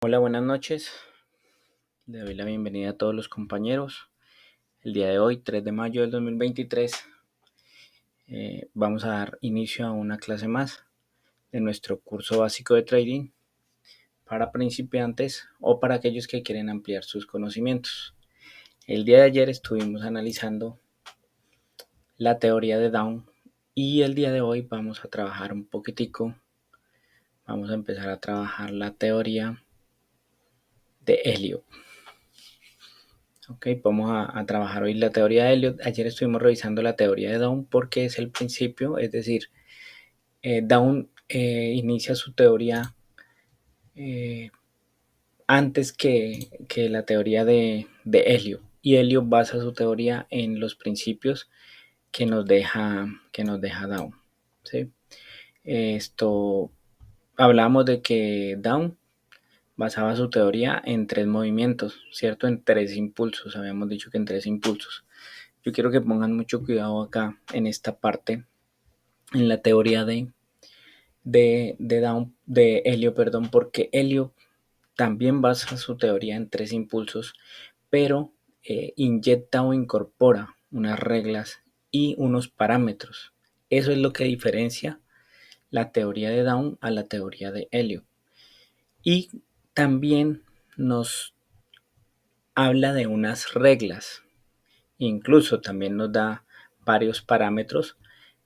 Hola, buenas noches. Le doy la bienvenida a todos los compañeros. El día de hoy, 3 de mayo del 2023, vamos a dar inicio a una clase más de nuestro curso básico de trading para principiantes o para aquellos que quieren ampliar sus conocimientos. El día de ayer estuvimos analizando la teoría de Down y el día de hoy vamos a trabajar un poquitico. Vamos a empezar a trabajar la teoría de Elliott. Ok, vamos a trabajar hoy la teoría de Elliott. Ayer estuvimos revisando la teoría de Down porque es el principio, es decir, Down inicia su teoría eh, antes que la teoría de Elliott, y Elliott basa su teoría en los principios que nos deja Down. ¿Sí? Esto hablamos de que Down basaba su teoría en 3 movimientos, ¿cierto? En 3 impulsos, habíamos dicho que en 3 impulsos. Yo quiero que pongan mucho cuidado acá en esta parte, en la teoría de Helio, perdón, porque Helio también basa su teoría en 3 impulsos, pero inyecta o incorpora unas reglas y unos parámetros. Eso es lo que diferencia la teoría de Down a la teoría de Helio. Y también nos habla de unas reglas. Incluso también nos da varios parámetros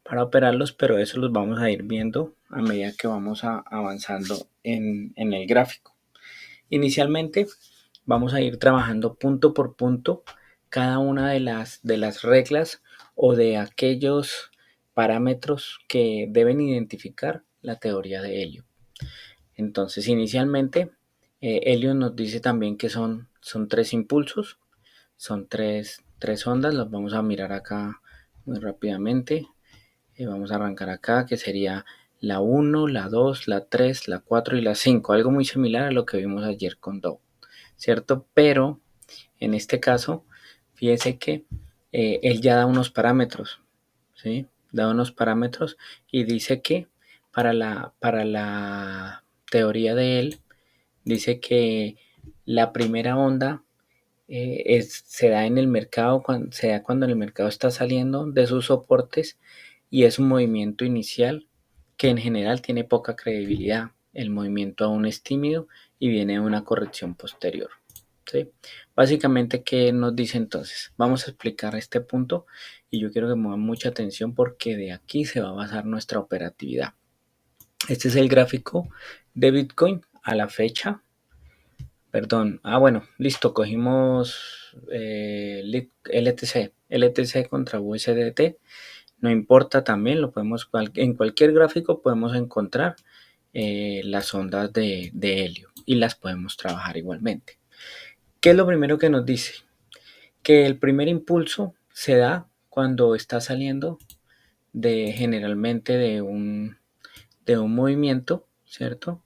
para operarlos, pero eso los vamos a ir viendo a medida que vamos avanzando en el gráfico. Inicialmente vamos a ir trabajando punto por punto cada una de las reglas o de aquellos parámetros que deben identificar la teoría de Elliott. Entonces, inicialmente, Elliott nos dice también que son 3 impulsos, son tres ondas. Las vamos a mirar acá muy rápidamente. Vamos a arrancar acá, que sería la 1, la 2, la 3, la 4 y la 5. Algo muy similar a lo que vimos ayer con Dow, ¿cierto? Pero en este caso, fíjese que él ya da unos parámetros, ¿sí? Da unos parámetros y dice que para la teoría de él, dice que la primera onda se da en el mercado, se da cuando el mercado está saliendo de sus soportes, y es un movimiento inicial que en general tiene poca credibilidad. El movimiento aún es tímido y viene de una corrección posterior. ¿Sí? Básicamente, ¿qué nos dice entonces? Vamos a explicar este punto y yo quiero que muevan mucha atención porque de aquí se va a basar nuestra operatividad. Este es el gráfico de Bitcoin a la fecha. Perdón. Bueno, listo. Cogimos LTC contra USDT. No importa, también lo podemos, en cualquier gráfico podemos encontrar las ondas de helio y las podemos trabajar igualmente. ¿Qué es lo primero que nos dice? Que el primer impulso se da cuando está saliendo generalmente de un movimiento, ¿cierto?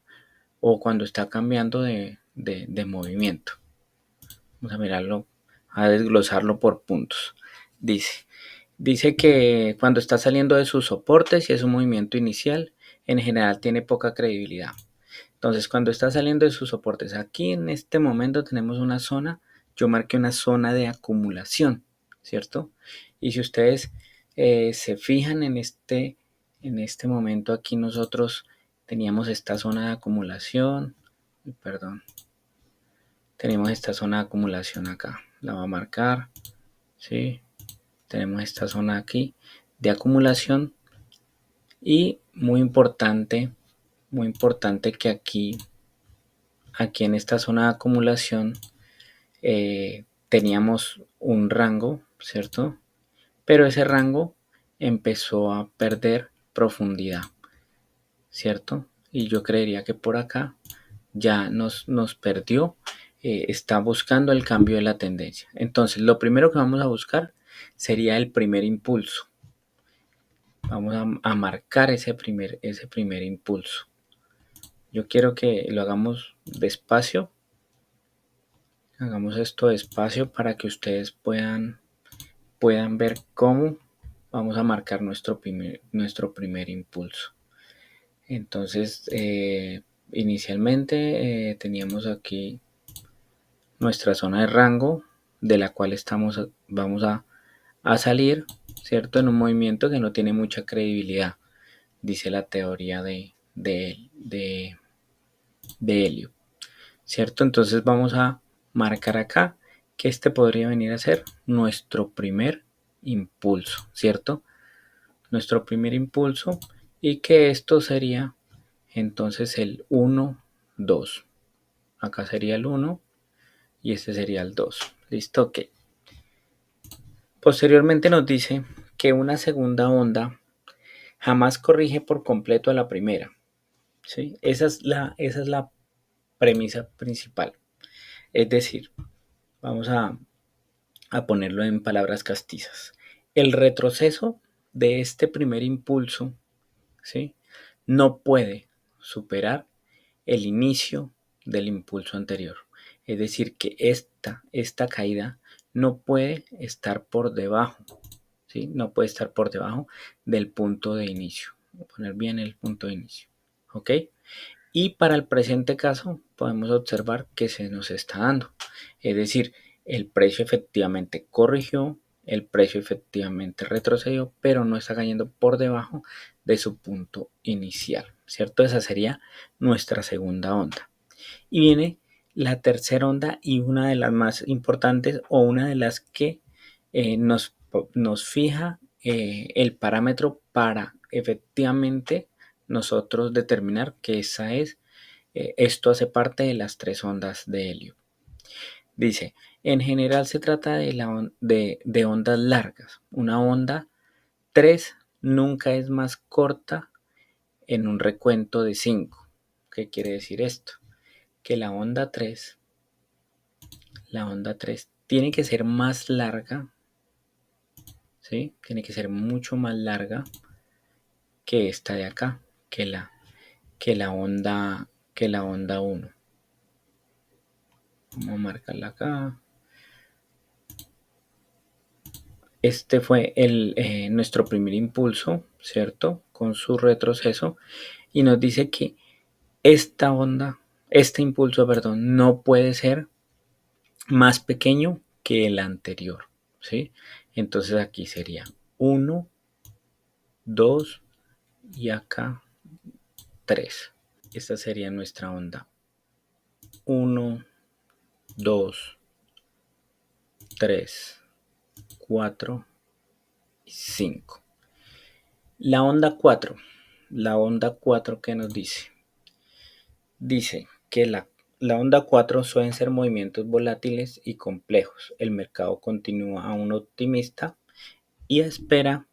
O cuando está cambiando de movimiento. Vamos a mirarlo, a desglosarlo por puntos. Dice que cuando está saliendo de sus soportes y es un movimiento inicial, en general tiene poca credibilidad. Entonces, cuando está saliendo de sus soportes, aquí en este momento tenemos una zona, yo marqué una zona de acumulación, ¿cierto? Y si ustedes se fijan en este momento, aquí nosotros teníamos esta zona de acumulación, perdón, tenemos esta zona de acumulación acá, la voy a marcar, ¿sí? Tenemos esta zona aquí de acumulación, y muy importante que aquí en esta zona de acumulación teníamos un rango, ¿cierto? Pero ese rango empezó a perder profundidad, ¿cierto? Y yo creería que por acá ya nos perdió, está buscando el cambio de la tendencia. Entonces, lo primero que vamos a buscar sería el primer impulso. Vamos a marcar ese primer impulso. Yo quiero que lo hagamos despacio. Hagamos esto despacio para que ustedes puedan ver cómo vamos a marcar nuestro primer impulso. Entonces, inicialmente teníamos aquí nuestra zona de rango de la cual vamos a salir, ¿cierto? En un movimiento que no tiene mucha credibilidad, dice la teoría de Helio, ¿cierto? Entonces vamos a marcar acá que este podría venir a ser nuestro primer impulso, ¿cierto? Nuestro primer impulso y que esto sería entonces el 1, 2. Acá sería el 1 y este sería el 2. ¿Listo? Ok. Posteriormente nos dice que una segunda onda jamás corrige por completo a la primera. ¿Sí? Esa es la premisa principal. Es decir, vamos a ponerlo en palabras castizas. El retroceso de este primer impulso, ¿sí?, no puede superar el inicio del impulso anterior. Es decir, que esta caída no puede estar por debajo, ¿sí? No puede estar por debajo del punto de inicio. Voy a poner bien el punto de inicio. ¿Ok? Y para el presente caso podemos observar que se nos está dando. Es decir, el precio efectivamente corrigió, el precio efectivamente retrocedió, pero no está cayendo por debajo de su punto inicial, ¿cierto? Esa sería nuestra segunda onda. Y viene la tercera onda y una de las más importantes o una de las que nos fija el parámetro para efectivamente nosotros determinar que esto hace parte de las tres ondas de helio. Dice, en general se trata de ondas largas. Una onda 3 nunca es más corta en un recuento de 5. ¿Qué quiere decir esto? Que la onda 3 tiene que ser más larga, ¿sí? Tiene que ser mucho más larga que esta de acá, que la onda 1. Vamos a marcarla acá. Este fue nuestro primer impulso, ¿cierto? Con su retroceso. Y nos dice que este impulso, perdón, no puede ser más pequeño que el anterior, ¿sí? Entonces aquí sería 1, 2 y acá 3. Esta sería nuestra onda 1, 2, 3, 4 y 5. La onda 4, ¿qué nos dice? Dice que la onda 4 suelen ser movimientos volátiles y complejos. El mercado continúa aún optimista y espera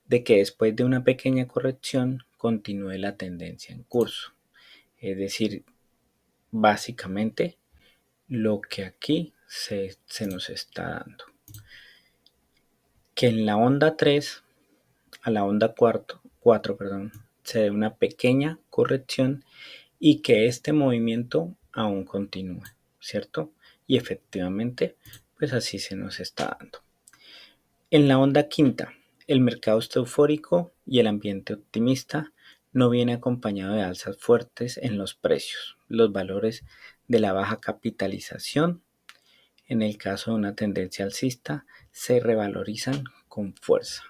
de que después de una pequeña corrección continúe la tendencia en curso. Es decir, básicamente lo que aquí se nos está dando. Que en la onda 3 a la onda 4, se dé una pequeña corrección y que este movimiento aún continúe, ¿cierto? Y efectivamente, pues así se nos está dando. En la onda quinta, el mercado está eufórico y el ambiente optimista no viene acompañado de alzas fuertes en los precios. Los valores de la baja capitalización, en el caso de una tendencia alcista, se revalorizan con fuerza.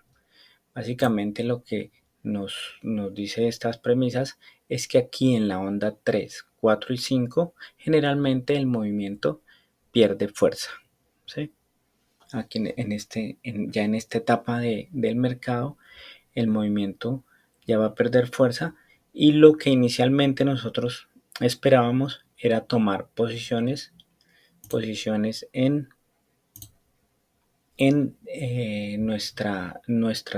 Básicamente lo que nos dice estas premisas es que aquí en la onda 3, 4 y 5 generalmente el movimiento pierde fuerza, ¿sí? Aquí ya en esta etapa del mercado el movimiento ya va a perder fuerza y lo que inicialmente nosotros esperábamos era tomar posiciones en nuestra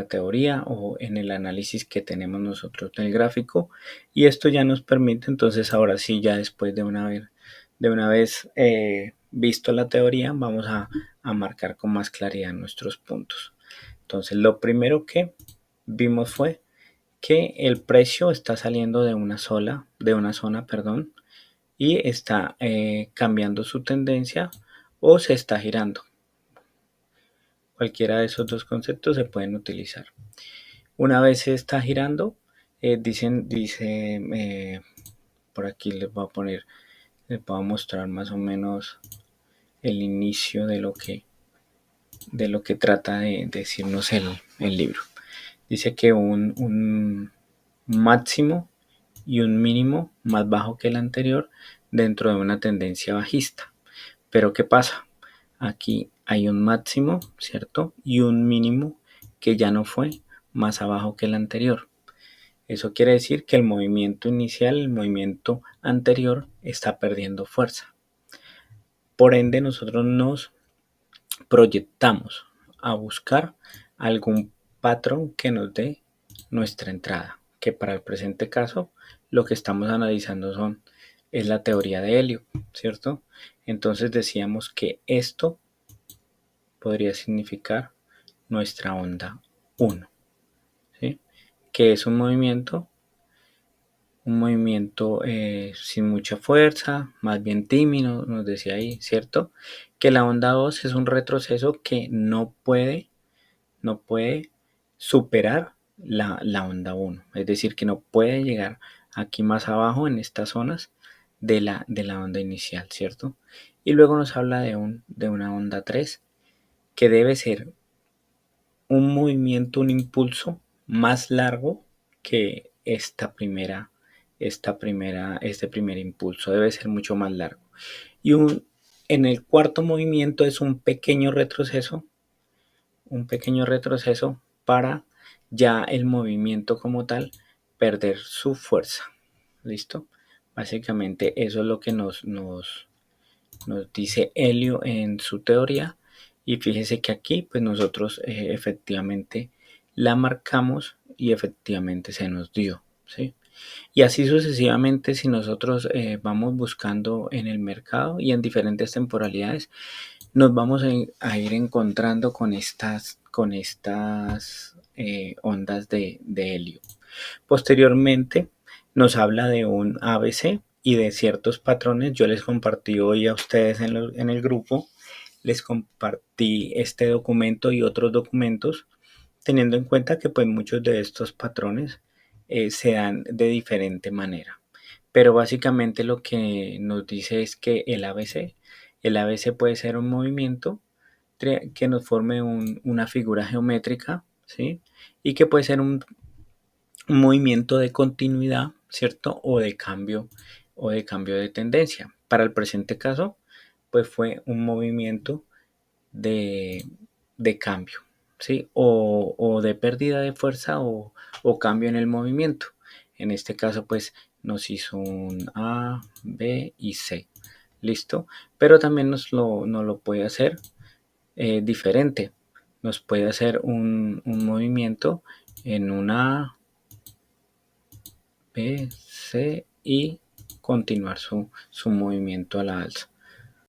teoría o en el análisis que tenemos nosotros del gráfico, y esto ya nos permite entonces ahora sí, ya después de una vez visto la teoría, vamos a marcar con más claridad nuestros puntos. Entonces lo primero que vimos fue que el precio está saliendo de una zona, y está cambiando su tendencia o se está girando. Cualquiera de esos dos conceptos se pueden utilizar. Una vez se está girando, dice por aquí les voy a mostrar más o menos el inicio de lo que trata de decirnos el libro. Dice que un máximo y un mínimo más bajo que el anterior dentro de una tendencia bajista. Pero ¿qué pasa? Aquí hay un máximo, ¿cierto? Y un mínimo que ya no fue más abajo que el anterior. Eso quiere decir que el movimiento inicial, el movimiento anterior, está perdiendo fuerza. Por ende, nosotros nos proyectamos a buscar algún patrón que nos dé nuestra entrada, que para el presente caso lo que estamos analizando es la teoría de Helio, ¿cierto? Entonces decíamos que esto podría significar nuestra onda 1, ¿sí? Que es un movimiento sin mucha fuerza, más bien tímido, nos decía ahí, ¿cierto? Que la onda 2 es un retroceso que no puede superar la onda 1, es decir, que no puede llegar aquí más abajo en estas zonas de la onda inicial, ¿cierto? Y luego nos habla de una onda 3 que debe ser un movimiento, un impulso más largo que este primer impulso debe ser mucho más largo. Y en el cuarto movimiento es un pequeño retroceso para ya el movimiento como tal perder su fuerza. ¿Listo? Básicamente eso es lo que nos dice Helio en su teoría. Y fíjese que aquí pues nosotros efectivamente la marcamos y efectivamente se nos dio, ¿sí? Y así sucesivamente si nosotros vamos buscando en el mercado y en diferentes temporalidades, nos vamos a ir encontrando con estas ondas de helio. Posteriormente nos habla de un ABC y de ciertos patrones. Yo les compartí hoy a ustedes en el grupo, les compartí este documento y otros documentos, teniendo en cuenta que pues muchos de estos patrones se dan de diferente manera. Pero básicamente lo que nos dice es que el ABC puede ser un movimiento que nos forme una figura geométrica, ¿sí? Y que puede ser un movimiento de continuidad, ¿cierto? O de cambio de tendencia. Para el presente caso, pues fue un movimiento de, de cambio, ¿sí? O de pérdida de fuerza o cambio en el movimiento. En este caso, pues nos hizo un A, B y C. ¿Listo? Pero también nos lo puede hacer diferente. Nos puede hacer un movimiento en una B, C y continuar su movimiento a la alza.